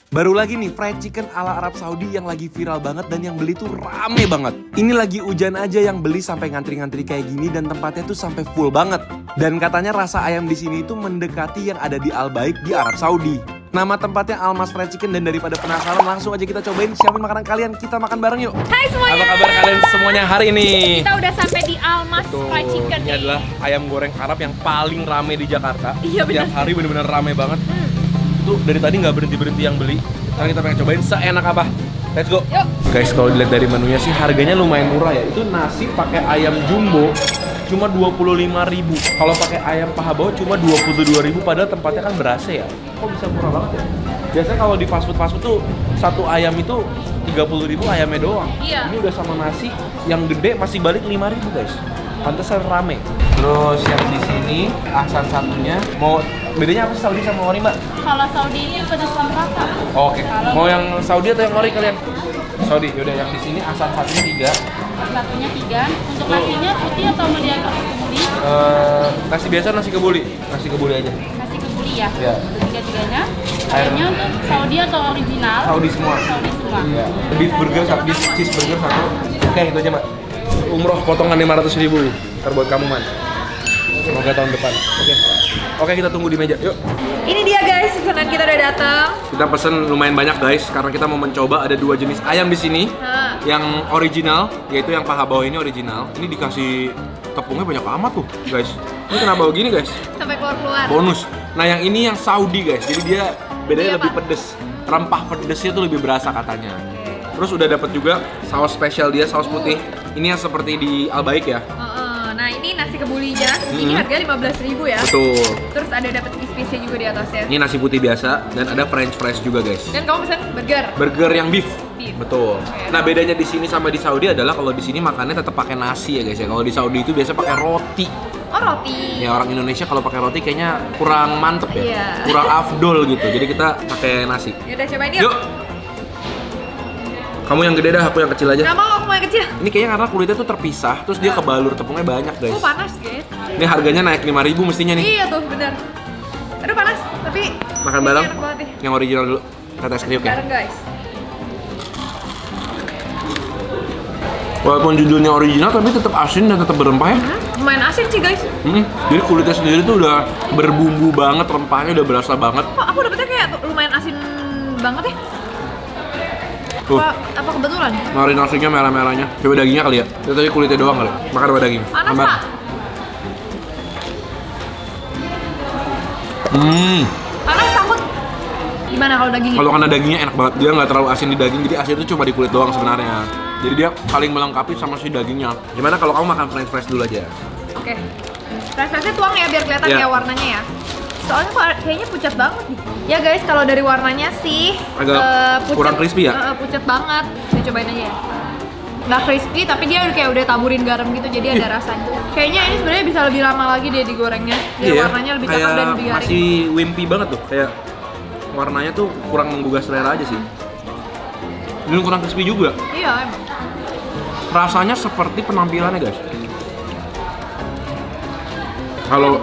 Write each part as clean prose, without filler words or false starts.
Baru lagi nih fried chicken ala Arab Saudi yang lagi viral banget dan yang beli tuh rame banget. Ini lagi hujan aja yang beli sampai ngantri-ngantri kayak gini dan tempatnya tuh sampai full banget. Dan katanya rasa ayam di sini tuh mendekati yang ada di Al Baik di Arab Saudi. Nama tempatnya Almas Fried Chicken dan daripada penasaran langsung aja kita cobain. Siapin makanan kalian, kita makan bareng yuk. Hai semuanya. Apa kabar kalian semuanya hari ini? Kita udah sampai di Almas Fried Chicken. Ini adalah ayam goreng Arab yang paling rame di Jakarta. Iya benar. Tiap hari bener-bener rame banget. Itu dari tadi nggak berhenti yang beli. Sekarang kita pengen cobain seenak apa. Let's go. Yuk. Guys, kalau dilihat dari menunya sih harganya lumayan murah ya. Itu nasi pakai ayam jumbo cuma 25.000. Kalau pakai ayam paha bawah cuma 22.000, padahal tempatnya kan ber-AC ya. Kok bisa murah banget ya? Biasanya kalau di fast food tuh satu ayam itu 30.000 ayamnya doang. Iya. Ini udah sama nasi yang gede masih balik 5.000 guys. Pantesan rame. Terus yang di sini aksan satunya mau bedanya apa sih Saudi sama ori, Mbak? Kalau Saudi ini pedas rata. Oke. Mau yang Saudi atau yang ori kalian? Saudi. Yaudah yang di sini aksan satunya 3. Satunya 3. Untuk nasinya putih atau medium kebuli? Nasi biasa, nasi kebuli. Nasi kebuli aja. Nasi kebuli ya. Iya. Tiga-tiganya. Ayamnya untuk Saudi atau original? Saudi semua. Saudi semua. Iya. Beef burger satu, beef cheeseburger satu. Oke, itu aja, Mbak. Umroh potongan 500.000. Ntar buat kamu, Man. Semoga tahun depan. Oke, kita tunggu di meja. Yuk. Ini dia guys, pesanan kita udah datang. Kita pesen lumayan banyak guys, karena kita mau mencoba ada 2 jenis ayam di sini. Yang original, yaitu yang paha bawah ini original. Ini dikasih tepungnya banyak amat tuh, guys. Ini kenapa begini guys? Sampai keluar-keluar. Bonus. Nah yang ini yang Saudi guys, jadi dia bedanya Iya, lebih Pak. pedes. Rempah pedesnya tuh lebih berasa katanya. Terus udah dapat juga saus spesial dia, saus putih. Ini yang seperti di Al Baik ya. Nah ini nasi kebulinya, ini harganya 15.000 ya. Betul. Terus ada dapat crispy juga di atasnya. Ini nasi putih biasa dan ada french fries juga guys. Dan kamu pesan burger. Burger yang beef. Beef. Betul. Nah, bedanya di sini sama di Saudi adalah kalau di sini makannya tetap pakai nasi ya guys ya. Kalau di Saudi itu biasa pakai roti. Oh roti. Ya orang Indonesia kalau pakai roti kayaknya kurang mantep ya. Iya. Kurang afdol gitu. Jadi kita pakai nasi. Yaudah cobain yuk. Yuk. Kamu yang gede dah, aku yang kecil aja. Gak mau, aku mau yang kecil. Ini kayaknya karena kulitnya tuh terpisah, terus dia kebalur tepungnya banyak guys. Oh panas guys. Ini harganya naik 5.000 mestinya nih. Iya tuh bener. Aduh panas, tapi Makan ini bareng. enak banget nih. Yang original dulu. Tetes kriuk ya. Bareng guys. Walaupun judulnya original tapi tetap asin dan tetap berempah ya. Lumayan asin sih guys. Jadi kulitnya sendiri tuh udah berbumbu banget, rempahnya udah berasa banget. Kok aku dapetnya kayak lumayan asin banget ya? Tuh, Apa kebetulan? marinasinya merah-merahnya. Coba dagingnya kali ya. Itu tadi kulitnya doang kali. Makan apa daging? Panas Ambar. Pak. Panas takut. Gimana kalau dagingnya? Kalau karena dagingnya enak banget, dia nggak terlalu asin di daging, jadi asin itu cuma di kulit doang sebenarnya. Jadi dia paling melengkapi sama si dagingnya. Gimana kalau kamu makan french fries dulu aja? Oke. Rasanya tuang ya biar kelihatan Iya. ya warnanya ya. Soalnya kok kayaknya pucat banget nih. Ya guys, kalau dari warnanya sih Agak kurang crispy ya? Pucat banget. Saya cobain aja ya. Nggak crispy, tapi dia kayak udah taburin garam gitu, jadi ada rasanya. Kayaknya ini sebenarnya bisa lebih lama lagi deh digorengnya. Biar warnanya lebih cakep dan lebih garing. Masih wimpy banget tuh, kayak warnanya tuh kurang menggugah selera aja sih. Ini kurang crispy juga. Iya emang. Rasanya seperti penampilannya guys. Kalau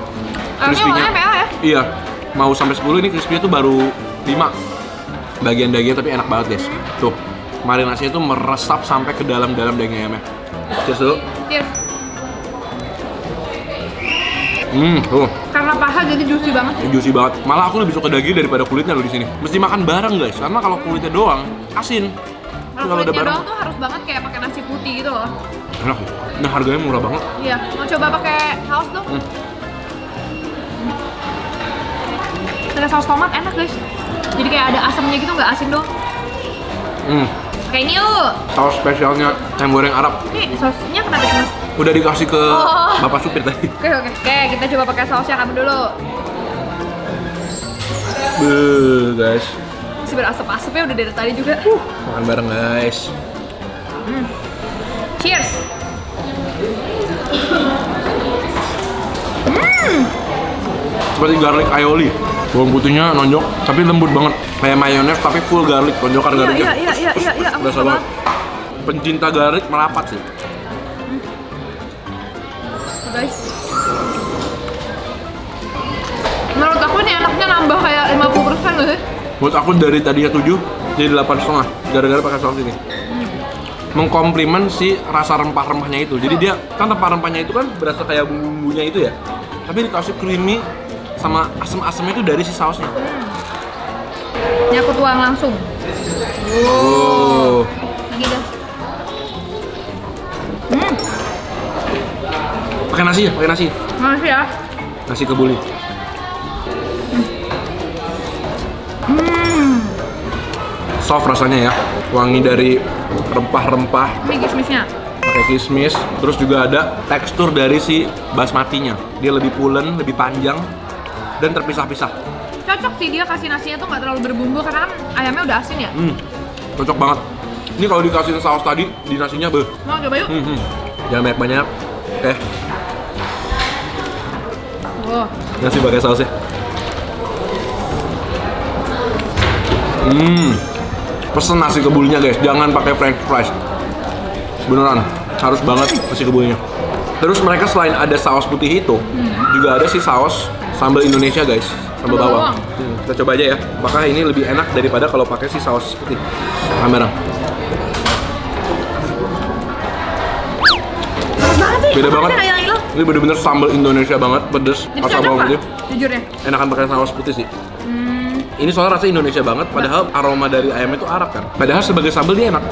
crispy-nya, warnanya merah ya? iya, mau sampai 10 ini crispy-nya tuh baru 5 bagian dagingnya, tapi enak banget guys. Tuh, marinasinya tuh meresap sampai ke dalam-dalam daging ayamnya. Cheers dulu. Cheers. Tuh, Karena paha jadi juicy banget. juicy banget. Malah aku lebih suka daging daripada kulitnya loh di sini. Mesti makan bareng guys, karena kalau kulitnya doang asin. Tapi Kalau udah kulitnya bareng, doang tuh harus banget kayak pakai nasi putih gitu loh. enak. Nah harganya murah banget. Iya, mau coba pakai saus dong? Ada saus tomat enak guys. Jadi kayak ada asamnya gitu, nggak asin dong. Kayak ini yuk. Saus spesialnya ayam goreng Arab. Nih sausnya kenapa cuma? Udah dikasih ke Oh. bapak supir tadi. Oke, kita coba pakai sausnya kamu dulu. Guys. Masih berasap-asapnya udah dari tadi juga. Makan bareng guys. Cheers. Seperti garlic aioli. Bawang putihnya nonjok, tapi lembut banget. Kayak mayones tapi full garlic, tonjokan garlicnya. Iya. Aku Berasa suka banget. Pencinta garlic merapat sih. guys. Menurut aku ini enaknya nambah kayak 50% loh sih. Menurut aku dari tadinya 7 jadi 8,5 gara-gara pakai saus ini. Mengkomplimen si rasa rempah-rempahnya itu. Jadi dia kan rempah-rempahnya itu kan berasa kayak bumbu-bumbunya itu ya. Tapi dikasih creamy sama asam-asamnya itu dari si sausnya. Ini aku tuang langsung. Oh. Lagi guys. Pakai nasi ya, pakai nasi. Makasih ya. Nasi kebuli. Soft rasanya ya, wangi dari rempah-rempah. Ini kismisnya. Pakai kismis, terus juga ada tekstur dari si basmatinya. Dia lebih pulen, lebih panjang, dan terpisah-pisah. Cocok sih dia kasih nasinya tuh nggak terlalu berbumbu karena kan ayamnya udah asin ya. Cocok banget. Ini kalau dikasih saus tadi di nasinya beuh. Mau coba yuk. Jangan banyak-banyak. Oke. Wow. Nasi pakai sausnya. Pesen nasi kebulinya guys, jangan pakai french fries. Beneran, harus banget nasi kebulinya. Terus mereka selain ada saus putih itu, juga ada si saus sambal Indonesia guys, sambal bawang. Kita coba aja ya, apakah ini lebih enak daripada kalau pakai si saus putih. Kamera. Beda banget. Ini bener-bener sambal Indonesia banget, pedes, rasa bawang putih. Jujur ya. Enakan pakai saus putih sih. Ini soalnya rasa Indonesia banget, padahal aroma dari ayam itu Arab kan. Padahal sebagai sambal dia enak.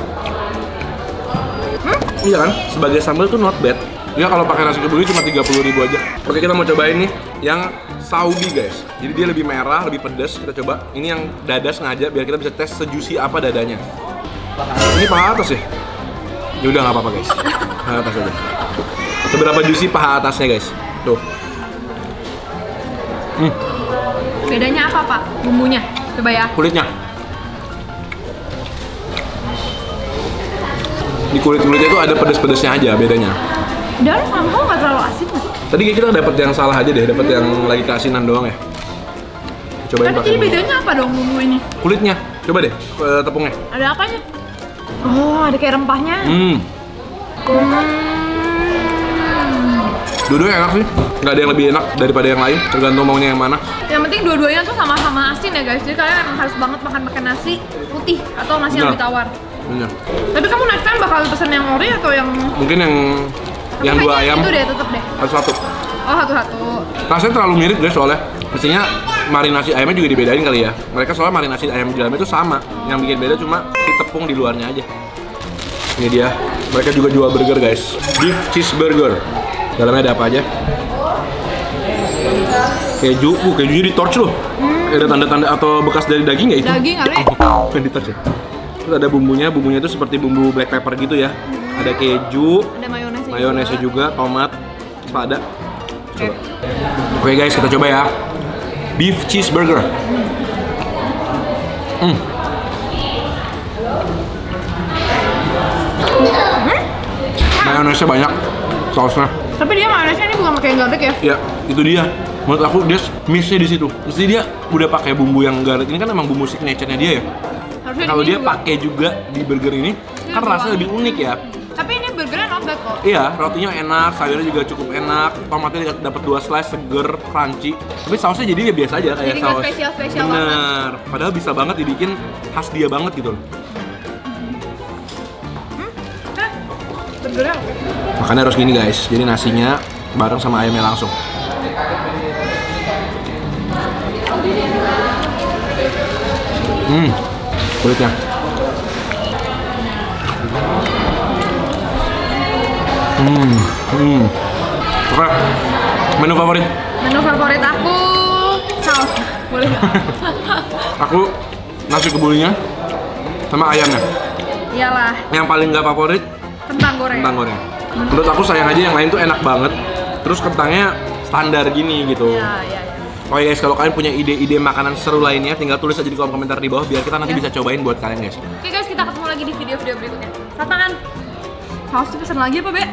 Iya kan? Sebagai sambal tuh not bad. Ya kalau pakai nasi kebuli cuma 30.000 aja. Oke, kita mau cobain nih yang Saudi guys. Jadi dia lebih merah, lebih pedas. Kita coba. Ini yang dada sengaja biar kita bisa tes sejuicy apa dadanya. Ini paha atas ya? Ya udah nggak apa-apa guys. Paha atas aja. Seberapa juicy paha atasnya guys? Tuh. Bedanya apa Pak? Bumbunya? Coba ya. Kulitnya. Di kulit-kulitnya itu ada pedes-pedesnya aja bedanya. Dan sambal nggak terlalu asin nggak? Tadi kita dapat yang salah aja deh, dapat yang lagi keasinan doang ya. Cobain Tapi pakai jadi bumbu. bedanya apa dong bumbu ini? Kulitnya. Coba deh tepungnya. Ada apanya? Oh, ada kayak rempahnya. Dua-duanya enak sih. Nggak ada yang lebih enak daripada yang lain, tergantung maunya yang mana. Yang penting dua-duanya tuh sama-sama asin ya guys. Jadi kalian emang harus banget makan pakai nasi putih atau nasi yang lebih tawar. Bener. Tapi kamu next time bakal pesen yang ori atau yang Mungkin yang dua ayam. Itu deh, tetep deh. Satu. Oh, satu-satu. Rasanya terlalu mirip guys soalnya. Mestinya marinasi ayamnya juga dibedain kali ya. Mereka soalnya marinasi ayam di dalamnya itu sama. Yang bikin beda cuma si tepung di luarnya aja. Ini dia. Mereka juga jual burger guys. Beef cheeseburger. Dalamnya ada apa aja? Keju. Kejunya di torch loh. Ada tanda-tanda atau bekas dari daging nggak itu? Daging kali. Kan di torch ya. Terus ada bumbunya itu seperti bumbu black pepper gitu ya. Ada keju, Ada mayonesnya juga, tomat, ada. Coba. Oke guys, kita coba ya. Beef cheeseburger. Mayonesnya banyak, sausnya. Tapi dia mayonesnya ini bukan pakai garlic ya? Ya, itu dia. Menurut aku dia miss-nya di situ. Mesti dia udah pakai bumbu yang garlic ini kan emang bumbu signature-nya dia ya. Kalau dia pakai juga di burger ini, kan rasanya lebih unik ya. Tapi ini burgernya not bad kok. Iya, rotinya enak, sayurnya juga cukup enak, tomatnya dapat 2 slice, seger, crunchy. Tapi sausnya jadi ya biasa aja kayak jadi saus. spesial Bener. Padahal bisa banget dibikin khas dia banget gitu loh. Burgernya. Makanya harus gini guys. Jadi nasinya bareng sama ayamnya langsung. Kulitnya. Oke. Menu favorit? Menu favorit aku saus. Boleh nggak? Aku nasi kebulinya sama ayamnya. Iyalah. Yang paling nggak favorit Kentang goreng. kentang goreng. Menurut aku sayang aja yang lain tuh enak banget. Terus kentangnya standar gini gitu. Iya. Oke guys, kalau kalian punya ide-ide makanan seru lainnya, tinggal tulis aja di kolom komentar di bawah biar kita nanti bisa cobain buat kalian guys. Oke guys, kita ketemu lagi di video-video berikutnya. Tangan. Saus tuh pesen lagi apa, Be?